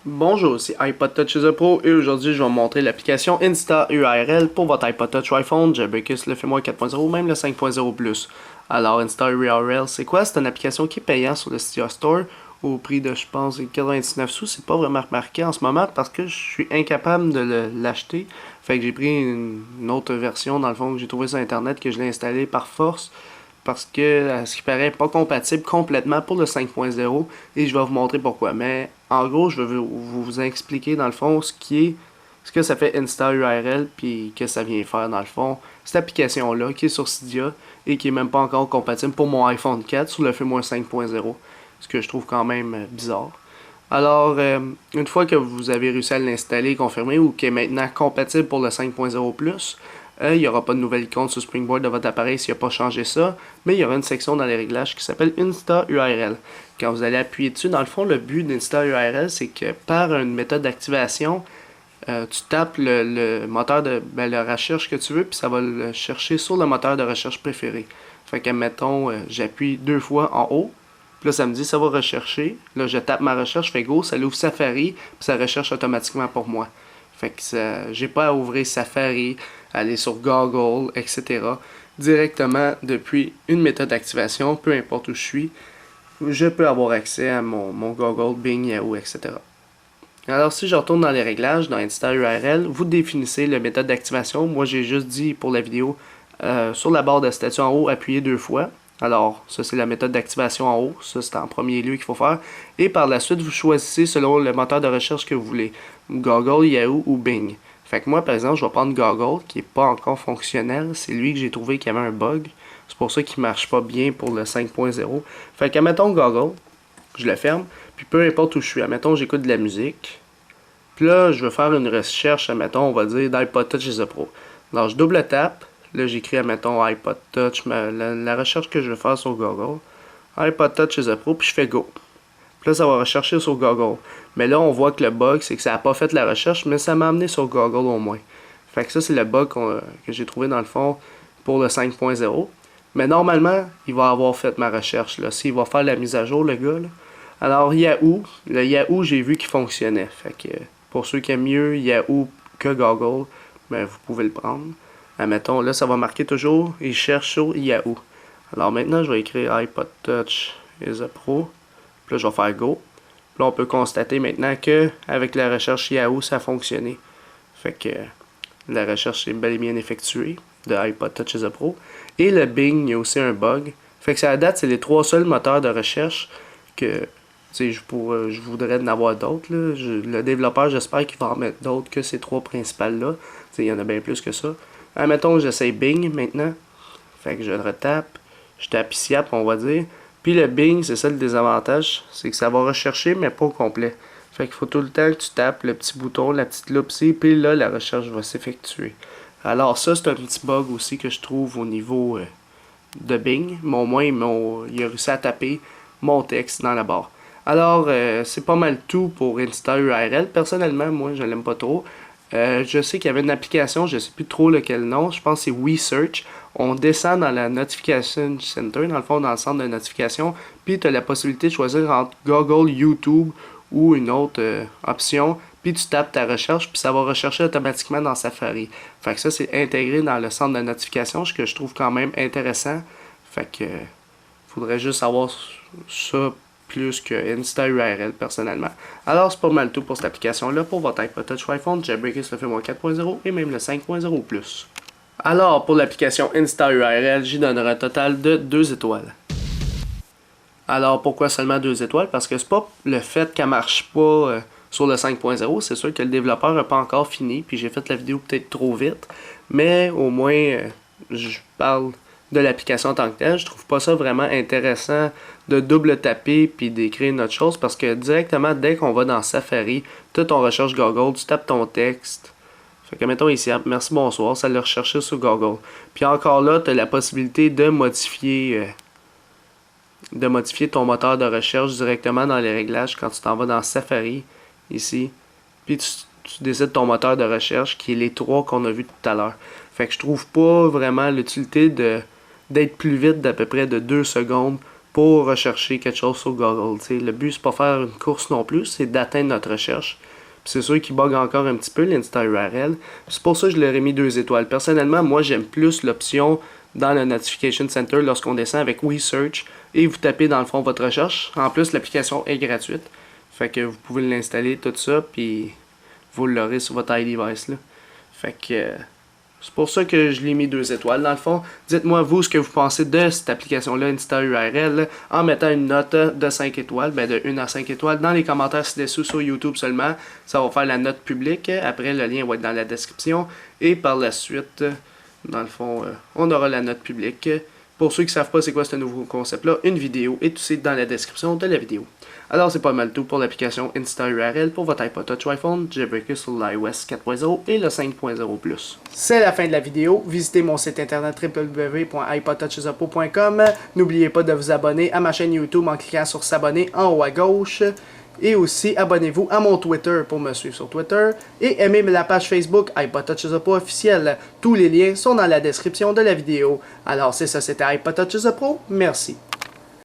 Bonjour, c'est iPod Touch The Pro et aujourd'hui je vais vous montrer l'application Insta URL pour votre iPod Touch ou iPhone, Jailbreakers, le Fais-moi 4.0 ou même le 5.0+. Alors Insta URL c'est quoi? C'est une application qui est payante sur le Cydia Store au prix de je pense 99 sous. C'est pas vraiment remarqué en ce moment parce que je suis incapable de l'acheter. Fait que j'ai pris une autre version dans le fond que j'ai trouvé sur internet que je l'ai installé par force parce que, à ce qui paraît, pas compatible complètement pour le 5.0 et je vais vous montrer pourquoi. Mais en gros, je vais vous expliquer dans le fond ce que ça fait Insta URL puis que ça vient faire dans le fond. Cette application-là qui est sur Cydia et qui est même pas encore compatible pour mon iPhone 4 sur le Fais-moi 5.0, ce que je trouve quand même bizarre. Alors, une fois que vous avez réussi à l'installer, confirmer ou qui est maintenant compatible pour le 5.0+, il n'y aura pas de nouvelle icône sur Springboard de votre appareil s'il n'a pas changé ça, mais il y aura une section dans les réglages qui s'appelle Insta URL. Quand vous allez appuyer dessus, dans le fond, le but d'Insta URL, c'est que par une méthode d'activation, tu tapes le moteur de la recherche que tu veux, puis ça va le chercher sur le moteur de recherche préféré. Fait que, mettons, j'appuie 2 fois en haut, puis là, ça me dit ça va rechercher. Là, je tape ma recherche, je fais go, ça l'ouvre Safari, puis ça recherche automatiquement pour moi. Fait que j'ai pas à ouvrir Safari, aller sur Google, etc. Directement depuis une méthode d'activation, peu importe où je suis, je peux avoir accès à mon Google, Bing, Yahoo, etc. Alors si je retourne dans les réglages, dans Insta URL, vous définissez la méthode d'activation. Moi j'ai juste dit pour la vidéo, sur la barre de statut en haut, appuyez 2 fois. Alors, ça c'est la méthode d'activation en haut, ça c'est en premier lieu qu'il faut faire. Et par la suite, vous choisissez selon le moteur de recherche que vous voulez, Google, Yahoo ou Bing. Fait que moi par exemple, je vais prendre Google, qui n'est pas encore fonctionnel, c'est lui que j'ai trouvé qu'il y avait un bug. C'est pour ça qu'il ne marche pas bien pour le 5.0. Fait que, admettons Google, je le ferme, puis peu importe où je suis, admettons j'écoute de la musique. Puis là, je veux faire une recherche, admettons, on va dire, d'iPod Touch The Pro. Alors, je double tape. Là, j'écris, admettons, iPod Touch, la recherche que je veux faire sur Google. iPod Touch The Pro, puis je fais Go. Puis là, ça va rechercher sur Google. Mais là, on voit que le bug, c'est que ça n'a pas fait la recherche, mais ça m'a amené sur Google au moins. Fait que ça, c'est le bug que j'ai trouvé dans le fond pour le 5.0. Mais normalement, il va avoir fait ma recherche. S'il va faire la mise à jour, le gars. Là. Alors, Yahoo, le Yahoo, j'ai vu qu'il fonctionnait. Fait que pour ceux qui aiment mieux Yahoo que Google, ben, vous pouvez le prendre. Admettons, là, ça va marquer toujours, il cherche sur Yahoo. Alors maintenant, je vais écrire iPod Touch The Pro. Puis là, je vais faire Go. Puis là, on peut constater maintenant que avec la recherche Yahoo, ça a fonctionné. Fait que la recherche est bel et bien effectuée de iPod Touch The Pro. Et le Bing, il y a aussi un bug. Fait que ça à date, c'est les 3 seuls moteurs de recherche que je voudrais en avoir d'autres. Le développeur, j'espère qu'il va en mettre d'autres que ces 3 principales-là. Il y en a bien plus que ça. Admettons, j'essaie Bing maintenant. Fait que je le retape. Je tape ici, on va dire. Puis le Bing, c'est ça le désavantage. C'est que ça va rechercher, mais pas au complet. Fait qu'il faut tout le temps que tu tapes le petit bouton, la petite loupe ici. Puis là, la recherche va s'effectuer. Alors ça, c'est un petit bug aussi que je trouve au niveau de Bing. Mais au moins, il a réussi à taper mon texte dans la barre. Alors, c'est pas mal tout pour Insta URL. Personnellement, moi, je l'aime pas trop. Je sais qu'il y avait une application, je sais plus trop lequel nom, je pense que c'est WeSearch. On descend dans la Notification Center, dans le fond, dans le centre de notification, puis tu as la possibilité de choisir entre Google, YouTube ou une autre option, puis tu tapes ta recherche, puis ça va rechercher automatiquement dans Safari. Fait que ça, c'est intégré dans le centre de notification, ce que je trouve quand même intéressant. Fait que faudrait juste avoir ça plus que Insta URL personnellement. Alors c'est pas mal tout pour cette application-là pour votre iPod Touch ou iPhone, Jailbreakers le Fais-moi 4.0 et même le 5.0+. Alors pour l'application Insta URL, j'y donnerai un total de 2 étoiles. Alors pourquoi seulement 2 étoiles? Parce que c'est pas le fait qu'elle marche pas sur le 5.0, c'est sûr que le développeur n'a pas encore fini, puis j'ai fait la vidéo peut-être trop vite, mais au moins je parle de l'application en tant que telle. Je trouve pas ça vraiment intéressant de double taper puis d'écrire une autre chose parce que directement dès qu'on va dans Safari, tu as ton recherche Google, tu tapes ton texte. Fait que mettons ici, merci bonsoir, ça l'a recherché sur Google. Puis encore là, tu as la possibilité de modifier ton moteur de recherche directement dans les réglages quand tu t'en vas dans Safari ici. Puis tu décides ton moteur de recherche qui est les 3 qu'on a vu tout à l'heure. Fait que je trouve pas vraiment l'utilité d'être plus vite d'à peu près de 2 secondes pour rechercher quelque chose sur Google. T'sais. Le but, c'est pas faire une course non plus, c'est d'atteindre notre recherche. C'est sûr qu'il bug encore un petit peu l'Insta URL. C'est pour ça que je leur ai mis 2 étoiles. Personnellement, moi, j'aime plus l'option dans le Notification Center lorsqu'on descend avec WeSearch et vous tapez dans le fond votre recherche. En plus, l'application est gratuite. Fait que vous pouvez l'installer, tout ça, puis vous l'aurez sur votre iDevice. Là. Fait que c'est pour ça que je l'ai mis 2 étoiles. Dans le fond, dites-moi vous ce que vous pensez de cette application-là, Insta URL, en mettant une note de 5 étoiles, ben de 1 à 5 étoiles dans les commentaires ci-dessous sur YouTube seulement. Ça va faire la note publique. Après, le lien va être dans la description. Et par la suite, dans le fond, on aura la note publique. Pour ceux qui ne savent pas c'est quoi ce nouveau concept-là, une vidéo est aussi dans la description de la vidéo. Alors c'est pas mal tout pour l'application Insta URL pour votre iPod Touch iPhone, jailbreaker sur l'iOS 4.0 et le 5.0+. C'est la fin de la vidéo. Visitez mon site internet www.ipodtouchesuppo.com. N'oubliez pas de vous abonner à ma chaîne YouTube en cliquant sur s'abonner en haut à gauche. Et aussi, abonnez-vous à mon Twitter pour me suivre sur Twitter. Et aimez la page Facebook iPod Touches Up Pro officielle. Tous les liens sont dans la description de la vidéo. Alors c'est ça, c'était iPod Touches Up Pro. Merci.